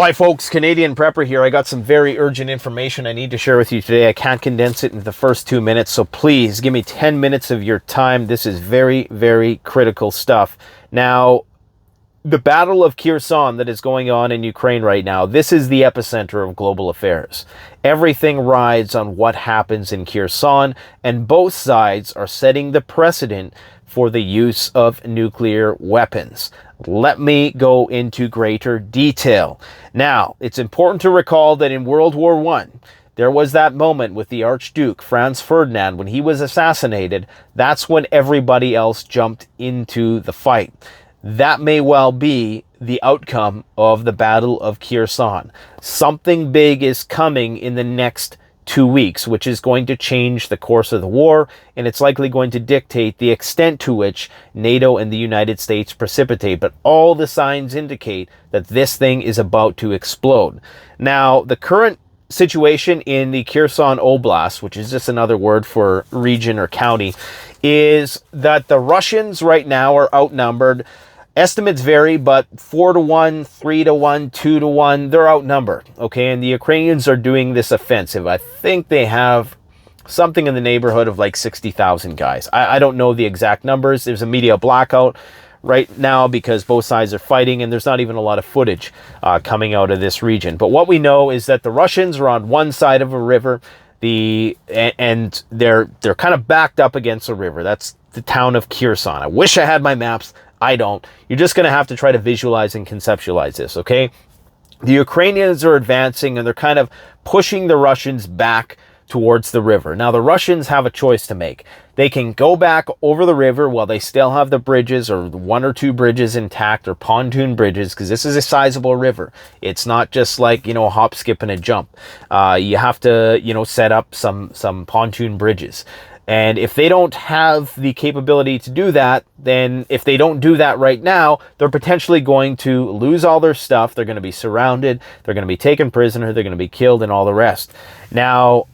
Hi folks, Canadian Prepper here. I got some very urgent information I need to share with you today. I can't condense it into the first 2 minutes, so please give me 10 minutes of your time. This is very, very critical stuff. Now, the Battle of Kherson that is going on in Ukraine right now, this is the epicenter of global affairs. Everything rides on what happens in Kherson, and both sides are setting the precedent for the use of nuclear weapons. Let me go into greater detail. Now, it's important to recall that in World War I, there was that moment with the Archduke Franz Ferdinand when he was assassinated. That's when everybody else jumped into the fight. That may well be the outcome of the Battle of Kherson. Something big is coming in the next 2 weeks, which is going to change the course of the war, and it's likely going to dictate the extent to which NATO and the United States precipitate. But all the signs indicate that this thing is about to explode. Now, the current situation in the Kherson Oblast, which is just another word for region or county, is that the Russians right now are outnumbered. Estimates vary, but 4-1, 3-1, 2-1, they're outnumbered, okay? And the Ukrainians are doing this offensive. I think they have something in the neighborhood of like 60,000 guys. I don't know the exact numbers. There's a media blackout right now because both sides are fighting, and there's not even a lot of footage coming out of this region. But what we know is that the Russians are on one side of a river, and they're kind of backed up against a river. That's the town of Kherson. I wish I had my maps. I don't. You're just going to have to try to visualize and conceptualize this, okay? The Ukrainians are advancing, and they're kind of pushing the Russians back towards the river. Now, the Russians have a choice to make. They can go back over the river while they still have the bridges, or 1 or 2 bridges intact, or pontoon bridges, because this is a sizable river. It's not just like, a hop, skip, and a jump. You have to, set up some pontoon bridges. And if they don't have the capability to do that, then if they don't do that right now, they're potentially going to lose all their stuff. They're going to be surrounded. They're going to be taken prisoner. They're going to be killed and all the rest. Now,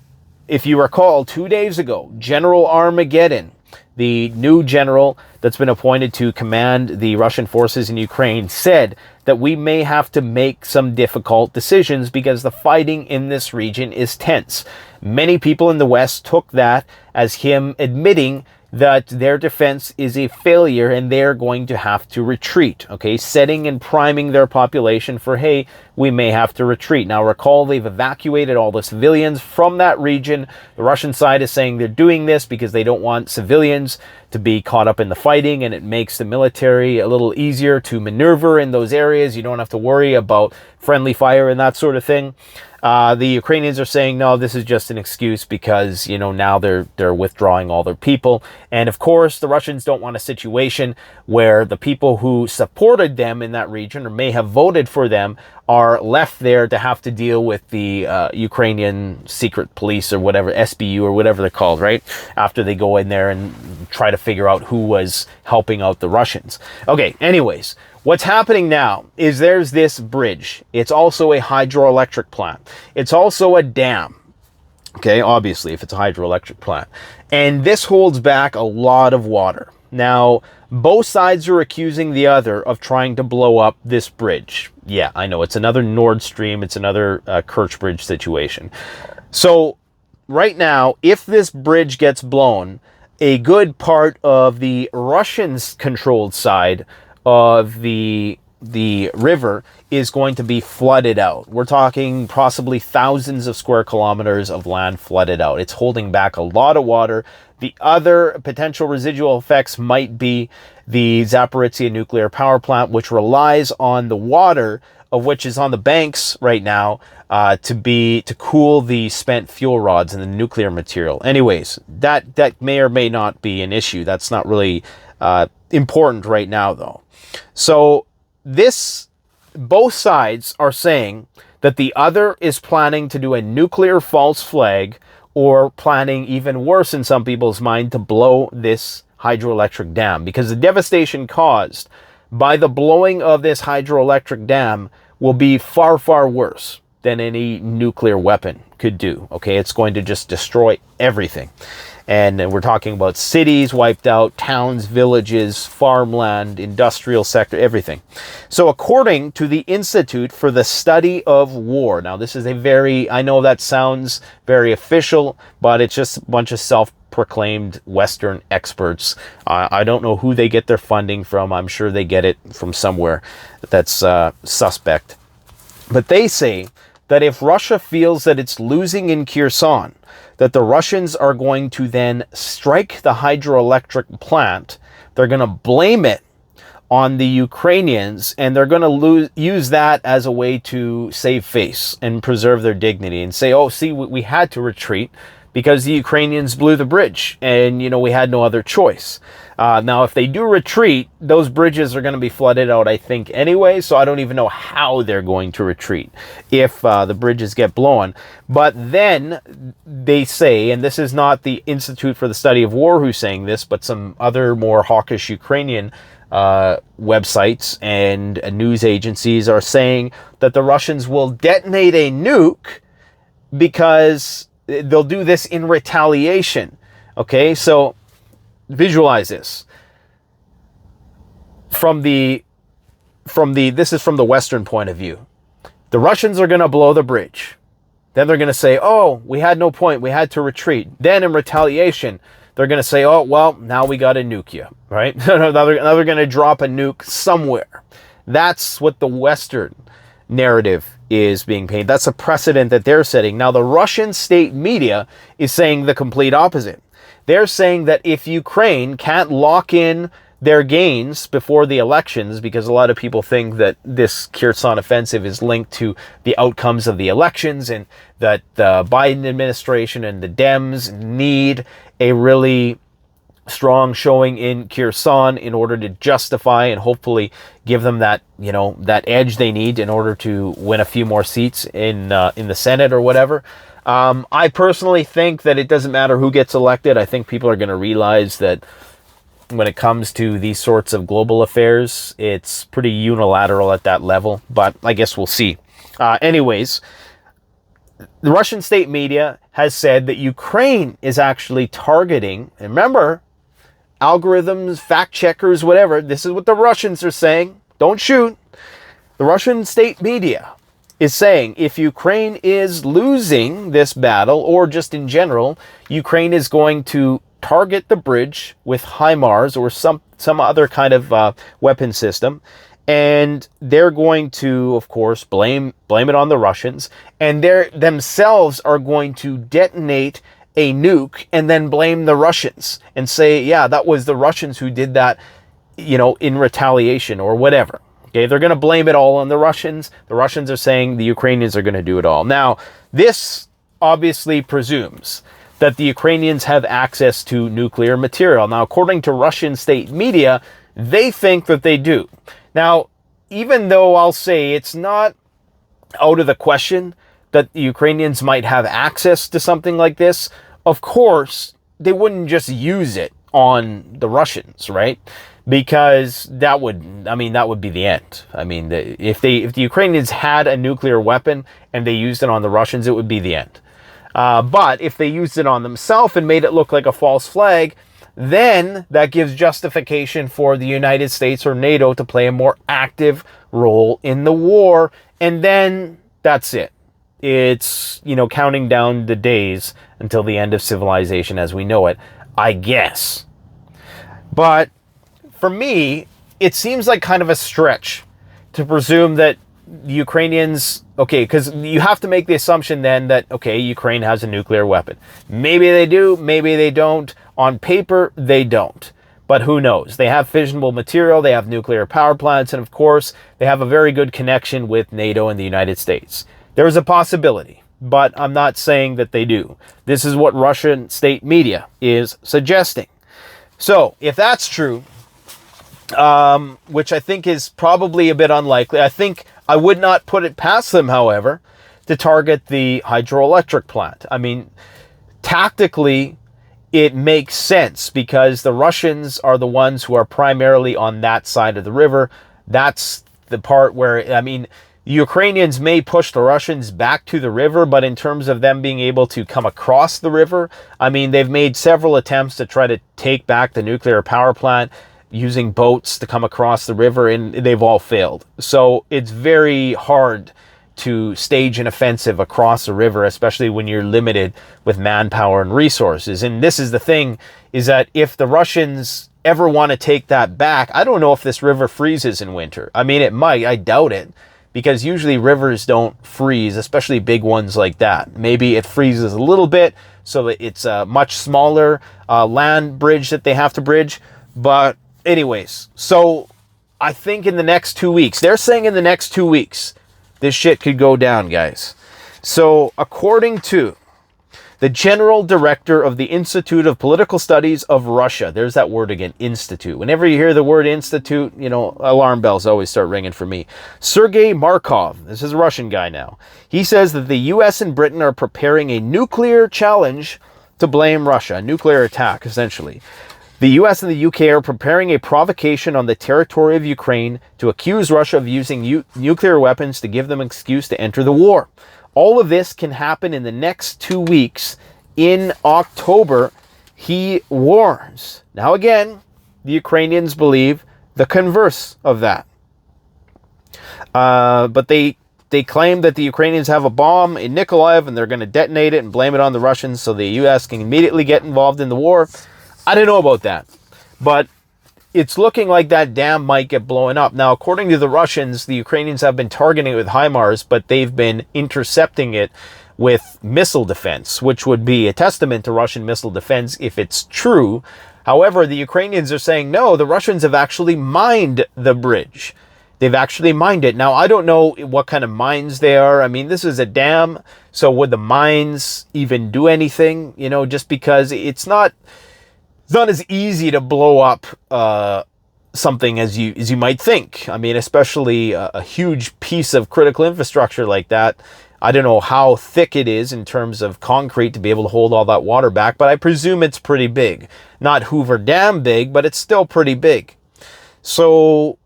if you recall, 2 days ago, General Armageddon, the new general that's been appointed to command the Russian forces in Ukraine, said that we may have to make some difficult decisions because the fighting in this region is tense. Many people in the West took that as him admitting that their defense is a failure and they're going to have to retreat, okay? Setting and priming their population for, hey, we may have to retreat. Now, recall, they've evacuated all the civilians from that region. The Russian side is saying they're doing this because they don't want civilians to be caught up in the fighting, and it makes the military a little easier to maneuver in those areas. You don't have to worry about friendly fire and that sort of thing. The Ukrainians are saying, no, this is just an excuse because, now they're withdrawing all their people. And of course, the Russians don't want a situation where the people who supported them in that region or may have voted for them are left there to have to deal with the Ukrainian secret police or whatever, SBU or whatever they're called, right? After they go in there and try to figure out who was helping out the Russians. Okay, anyways. What's happening now is there's this bridge. It's also a hydroelectric plant. It's also a dam. Okay, obviously, if it's a hydroelectric plant. And this holds back a lot of water. Now, both sides are accusing the other of trying to blow up this bridge. Yeah, I know, it's another Nord Stream. It's another Kerch Bridge situation. So, right now, if this bridge gets blown, a good part of the Russians-controlled side of the river is going to be flooded out. We're talking possibly thousands of square kilometers of land flooded out. It's holding back a lot of water. The other potential residual effects might be the Zaporizhzhia nuclear power plant, which relies on the water of which is on the banks right now to cool the spent fuel rods and the nuclear material. Anyways, that may or may not be an issue. That's not really important right now, though. So both sides are saying that the other is planning to do a nuclear false flag, or planning even worse in some people's mind to blow this hydroelectric dam, because the devastation caused by the blowing of this hydroelectric dam will be far, far worse than any nuclear weapon could do. Okay, it's going to just destroy everything. And we're talking about cities wiped out, towns, villages, farmland, industrial sector, everything. So according to the Institute for the Study of War, now this is I know that sounds very official, but it's just a bunch of self-proclaimed Western experts. I don't know who they get their funding from. I'm sure they get it from somewhere that's suspect. But they say that if Russia feels that it's losing in Kherson, that the Russians are going to then strike the hydroelectric plant. They're going to blame it on the Ukrainians, and they're going to use that as a way to save face and preserve their dignity and say, oh, see, we had to retreat because the Ukrainians blew the bridge and, we had no other choice. Now, if they do retreat, those bridges are going to be flooded out, I think, anyway. So I don't even know how they're going to retreat if the bridges get blown. But then they say, and this is not the Institute for the Study of War who's saying this, but some other more hawkish Ukrainian websites and news agencies are saying that the Russians will detonate a nuke because they'll do this in retaliation. Okay, so visualize this. This is from the Western point of view. The Russians are going to blow the bridge. Then they're going to say, oh, we had no point. We had to retreat. Then in retaliation, they're going to say, oh, well, now we got to nuke you, right? Now they're going to drop a nuke somewhere. That's what the Western narrative is being painted. That's a precedent that they're setting. Now, the Russian state media is saying the complete opposite. They're saying that if Ukraine can't lock in their gains before the elections, because a lot of people think that this Kherson offensive is linked to the outcomes of the elections and that the Biden administration and the Dems need a really strong showing in Kherson in order to justify and hopefully give them that, that edge they need in order to win a few more seats in the Senate or whatever. I personally think that it doesn't matter who gets elected. I think people are going to realize that when it comes to these sorts of global affairs, it's pretty unilateral at that level, but I guess we'll see. Anyways, the Russian state media has said that Ukraine is actually targeting, and remember, algorithms, fact checkers, whatever, this is what the Russians are saying. Don't shoot. The Russian state media is saying if Ukraine is losing this battle, or just in general, Ukraine is going to target the bridge with HIMARS or some other kind of weapon system, and they're going to, of course, blame it on the Russians, and they themselves are going to detonate a nuke and then blame the Russians and say, yeah, that was the Russians who did that, in retaliation or whatever. Okay, they're going to blame it all on the Russians. The Russians are saying the Ukrainians are going to do it all. Now, this obviously presumes that the Ukrainians have access to nuclear material. Now, according to Russian state media, they think that they do. Now, even though I'll say it's not out of the question that the Ukrainians might have access to something like this, of course, they wouldn't just use it on the Russians, right? Because that would be the end. If the Ukrainians had a nuclear weapon and they used it on the Russians, it would be the end. But if they used it on themselves and made it look like a false flag, then that gives justification for the United States or NATO to play a more active role in the war. And then that's it. It's, counting down the days until the end of civilization as we know it, I guess. But for me, it seems like kind of a stretch to presume that the Ukrainians, because you have to make the assumption then that, Ukraine has a nuclear weapon. Maybe they do, maybe they don't. On paper, they don't. But who knows? They have fissionable material, they have nuclear power plants, and of course, they have a very good connection with NATO and the United States. There is a possibility, but I'm not saying that they do. This is what Russian state media is suggesting. So, if that's true, which I think is probably a bit unlikely, I think I would not put it past them, however, to target the hydroelectric plant. Tactically, it makes sense because the Russians are the ones who are primarily on that side of the river. That's the part where, Ukrainians may push the Russians back to the river, but in terms of them being able to come across the river, I mean, they've made several attempts to try to take back the nuclear power plant using boats to come across the river, and they've all failed. So it's very hard to stage an offensive across the river, especially when you're limited with manpower and resources. And this is the thing, is that if the Russians ever want to take that back, I don't know if this river freezes in winter. I mean, it might, I doubt it, because usually rivers don't freeze, especially big ones like that. Maybe it freezes a little bit, so it's a much smaller land bridge that they have to bridge. But anyways, so I think in the next 2 weeks, they're saying in the next 2 weeks, this shit could go down, guys. So according to the General Director of the Institute of Political Studies of Russia, there's that word again, institute. Whenever you hear the word institute, you know, alarm bells always start ringing for me. Sergei Markov, this is a Russian guy now. He says that the US and Britain are preparing a nuclear challenge to blame Russia, a nuclear attack, essentially. The US and the UK are preparing a provocation on the territory of Ukraine to accuse Russia of using nuclear weapons to give them an excuse to enter the war. All of this can happen in the next 2 weeks in October, he warns. Now again, the Ukrainians believe the converse of that. But they claim that the Ukrainians have a bomb in Nikolaev and they're going to detonate it and blame it on the Russians so the US can immediately get involved in the war. I don't know about that, but it's looking like that dam might get blown up. Now, according to the Russians, the Ukrainians have been targeting it with HIMARS, but they've been intercepting it with missile defense, which would be a testament to Russian missile defense if it's true. However, the Ukrainians are saying, no, the Russians have actually mined the bridge. They've actually mined it. Now, I don't know what kind of mines they are. I mean, this is a dam, so would the mines even do anything? You know, just because it's not as easy to blow up something as you might think. I mean, especially a huge piece of critical infrastructure like that. I don't know how thick it is in terms of concrete to be able to hold all that water back, but I presume it's pretty big. Not Hoover Dam big, but it's still pretty big. So,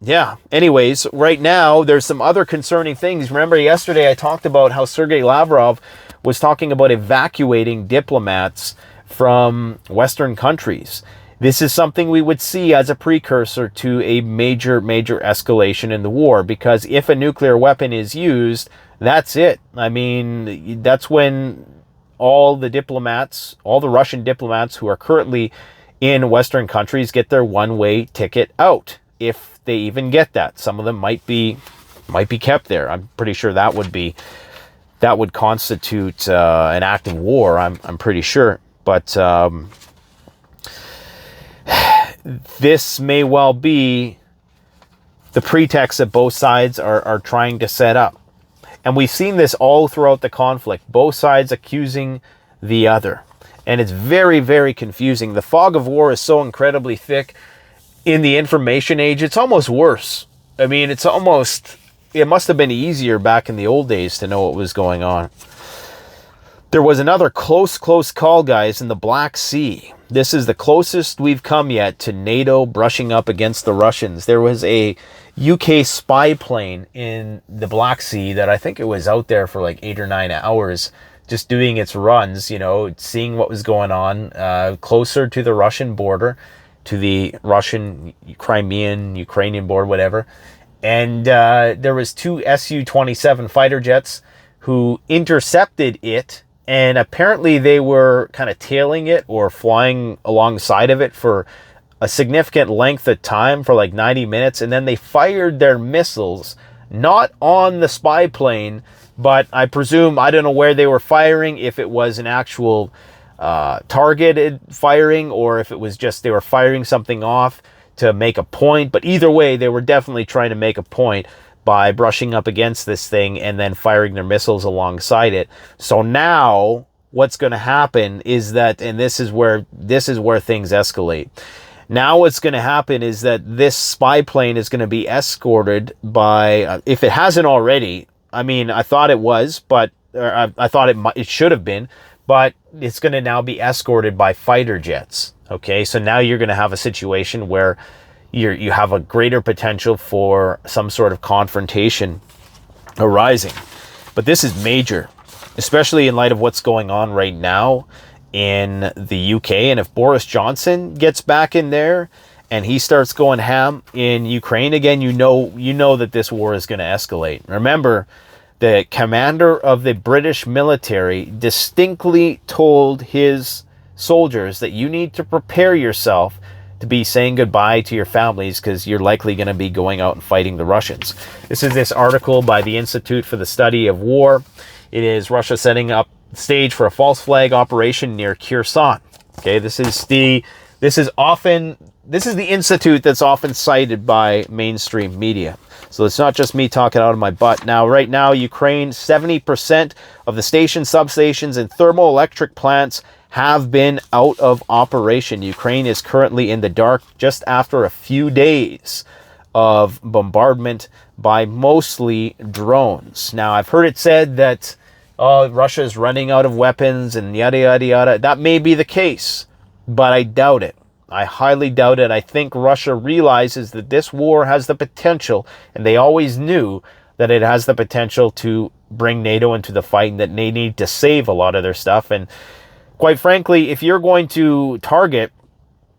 yeah. Anyways, right now, there's some other concerning things. Remember, yesterday I talked about how Sergei Lavrov was talking about evacuating diplomats from Western countries. This is something we would see as a precursor to a major escalation in the war, because if a nuclear weapon is used, that's it. I mean, that's when all the diplomats, all the Russian diplomats who are currently in Western countries get their one-way ticket out, if they even get that. Some of them might be kept there. I'm pretty sure that would constitute an act of war. I'm pretty sure. But this may well be the pretext that both sides are trying to set up. And we've seen this all throughout the conflict, both sides accusing the other. And it's very, very confusing. The fog of war is so incredibly thick in the information age. It's almost worse. I mean, it must have been easier back in the old days to know what was going on. There was another close call, guys, in the Black Sea. This is the closest we've come yet to NATO brushing up against the Russians. There was a UK spy plane in the Black Sea that I think it was out there for like 8 or 9 hours, just doing its runs, you know, seeing what was going on closer to the Russian border, to the Russian, Crimean, Ukrainian border, whatever. And there was 2 Su-27 fighter jets who intercepted it. And apparently they were kind of tailing it or flying alongside of it for a significant length of time, for like 90 minutes. And then they fired their missiles, not on the spy plane, but I presume, I don't know where they were firing, if it was an actual targeted firing or if it was just they were firing something off to make a point. But either way, they were definitely trying to make a point by brushing up against this thing and then firing their missiles alongside it. So now what's going to happen is that, and this is where things escalate. Now what's going to happen is that this spy plane is going to be escorted by, if it hasn't already, I mean, I thought it was, but I thought it should have been, but it's going to now be escorted by fighter jets. Okay, so now you're going to have a situation where you have a greater potential for some sort of confrontation arising. But this is major, especially in light of what's going on right now in the UK. And if Boris Johnson gets back in there and he starts going ham in Ukraine again, you know that this war is going to escalate. Remember, the commander of the British military distinctly told his soldiers that you need to prepare yourself to be saying goodbye to your families because you're likely going to be going out and fighting the Russians. This is this article by the Institute for the Study of War. It is Russia setting up stage for a false flag operation near Kherson. Okay, this is the institute that's often cited by mainstream media. So it's not just me talking out of my butt. Now, right now, Ukraine, 70% of the stations, substations, and thermoelectric plants have been out of operation. Ukraine is currently in the dark just after a few days of bombardment by mostly drones. Now, I've heard it said that Russia is running out of weapons and yada, yada, yada. That may be the case, but I doubt it. I highly doubt it. I think Russia realizes that this war has the potential, and they always knew that it has the potential to bring NATO into the fight and that they need to save a lot of their stuff. And quite frankly, if you're going to target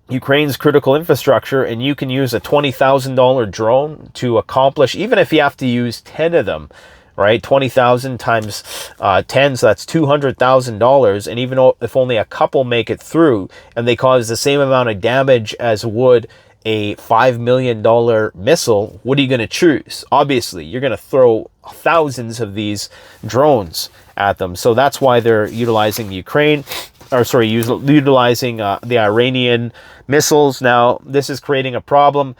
Ukraine's critical infrastructure and you can use a $20,000 drone to accomplish, even if you have to use 10 of them, right? 20,000 times 10, so that's $200,000. And even if only a couple make it through and they cause the same amount of damage as would a $5 million missile, what are you going to choose? Obviously, you're going to throw thousands of these drones at them. So that's why they're utilizing utilizing the Iranian missiles. Now, this is creating a problem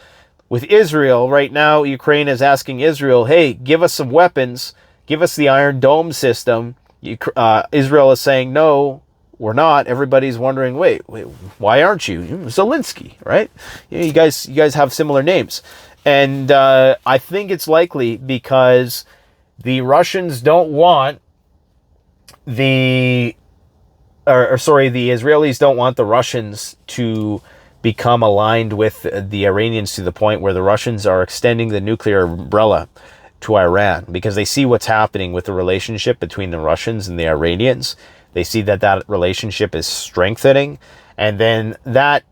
with Israel. Right now, Ukraine is asking Israel, hey, give us some weapons, give us the Iron Dome system. Israel is saying, no, we're not. Everybody's wondering, wait, why aren't you? Zelensky, right? You guys have similar names. And I think it's likely because the Russians don't want the Israelis don't want the Russians to become aligned with the Iranians to the point where the Russians are extending the nuclear umbrella to Iran because they see what's happening with the relationship between the Russians and the Iranians. They see that relationship is strengthening, and then that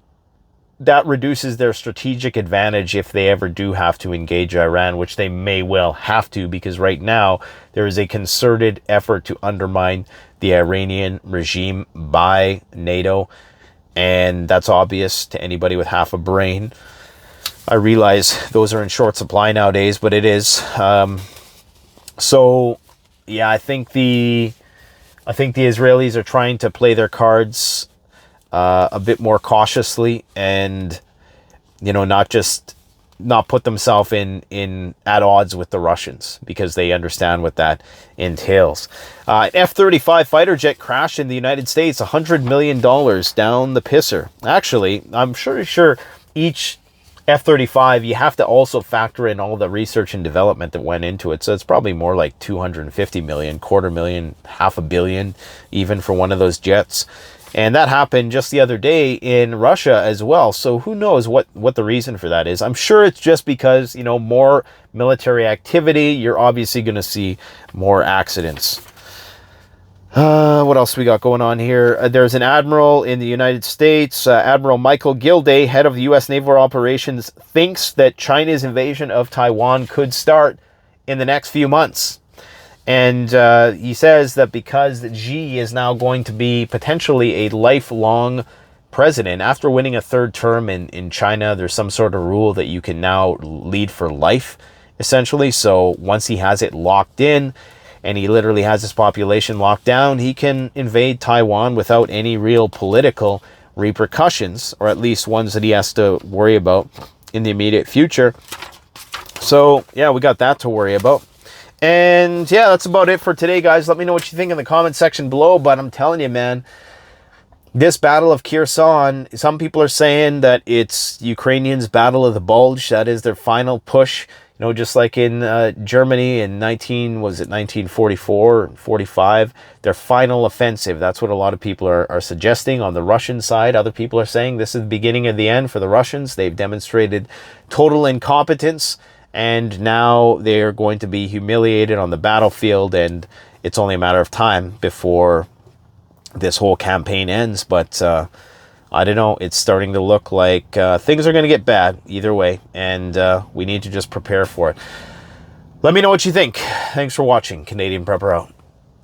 reduces their strategic advantage if they ever do have to engage Iran, which they may well have to, because right now there is a concerted effort to undermine the Iranian regime by NATO. And that's obvious to anybody with half a brain. I realize those are in short supply nowadays, but it is. So, yeah, I think the Israelis are trying to play their cards a bit more cautiously, and not put themselves at odds with the Russians, because they understand what that entails. An F-35 fighter jet crashed in the United States, $100 million down the pisser. Actually, I'm sure each F-35, you have to also factor in all the research and development that went into it. So it's probably more like 250 million, $250 million, $500 million, even for one of those jets. And that happened just the other day in Russia as well. So who knows what the reason for that is. I'm sure it's just because, more military activity, you're obviously going to see more accidents. What else we got going on here? There's an admiral in the United States, Admiral Michael Gilday, head of the U.S. naval operations, thinks that China's invasion of Taiwan could start in the next few months. And he says that because Xi is now going to be potentially a lifelong president, after winning a third term in China, there's some sort of rule that you can now lead for life, essentially. So once he has it locked in, and he literally has his population locked down, he can invade Taiwan without any real political repercussions, or at least ones that he has to worry about in the immediate future. So, yeah, we got that to worry about. And, yeah, that's about it for today, guys. Let me know what you think in the comment section below. But I'm telling you, man, this Battle of Kherson, some people are saying that it's Ukrainians' Battle of the Bulge. That is their final push. Just like in Germany in 1944, 45, their final offensive. That's what a lot of people are suggesting. On the Russian side, other people are saying this is the beginning of the end for the Russians. They've demonstrated total incompetence and now they're going to be humiliated on the battlefield, and it's only a matter of time before this whole campaign ends. But I don't know, it's starting to look like things are going to get bad either way, and we need to just prepare for it. Let me know what you think. Thanks for watching. Canadian Prepper out.